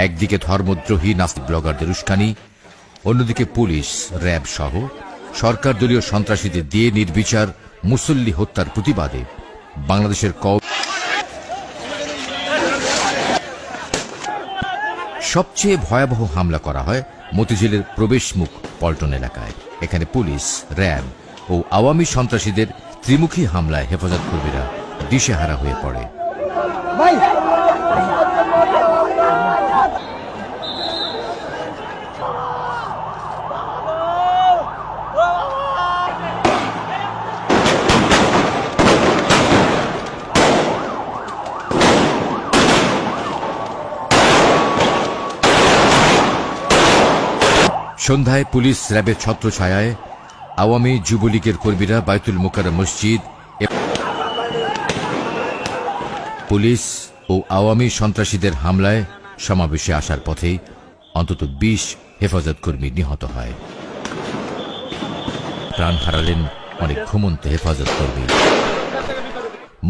একদিকে ধর্মদ্রোহী নাস্তিক ব্লগারদের উস্কানি, অন্যদিকে পুলিশ, র্যাব সহ সরকার দলীয় সন্ত্রাসীদের দিয়ে নির্বিচার মুসল্লি হত্যার প্রতিবাদে বাংলাদেশের সবচেয়ে ভয়াবহ হামলা করা হয় মতিঝিলের প্রবেশমুখ পল্টন এলাকায়। এখানে পুলিশ, র্যাব ও আওয়ামী সন্ত্রাসীদের ত্রিমুখী হামলায় হেফাজত কর্মীরা দিশেহারা হয়ে পড়ে। সন্ধ্যায় পুলিশ র্যাবের ছত্রছায়ায় আওয়ামী যুবলীগের কর্মীরা বায়তুল মোকাররম মসজিদ, পুলিশ ও আওয়ামী সন্ত্রাসীদের হামলায় সমাবেশে আসার পথে অন্তত ২০ হেফাজত কর্মী নিহত হয়। প্রাণ হারালেন অনেক ঘুমন্ত হেফাজত কর্মী।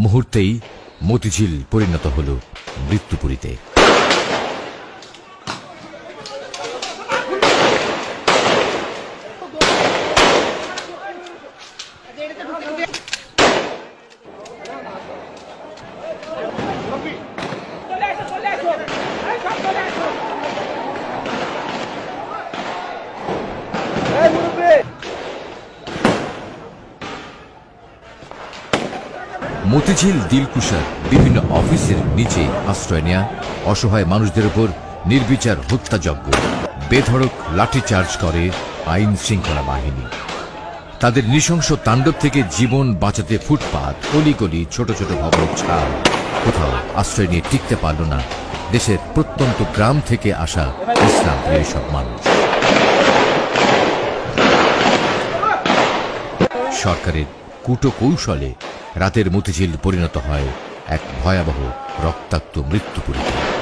মুহূর্তেই মতিঝিল পরিণত হল মৃত্যুপুরীতে। মতিঝিল দিলকুশার বিভিন্ন অফিসের নিচে আশ্রয় নেয়া অসহায় মানুষদের উপর নির্বিচার হত্যাযজ্ঞ, বেধড়ক লাঠিচার্জ করে আইন শৃঙ্খলা বাহিনী। তাদের নৃশংস তাণ্ডব থেকে জীবন বাঁচাতে ফুটপাত, অলিগলি, ছোট ছোট ভবনের ছাদ, কোথাও আশ্রয় নিয়ে টিকতে পারল না দেশের প্রত্যন্ত গ্রাম থেকে আসা ইসলাম প্রিয় সব মানুষ। সরকারের কুটো কৌশলে রাতের মতিঝিল পরিণত হয় এক ভয়াবহ রক্তাক্ত মৃত্যুপুরীতে।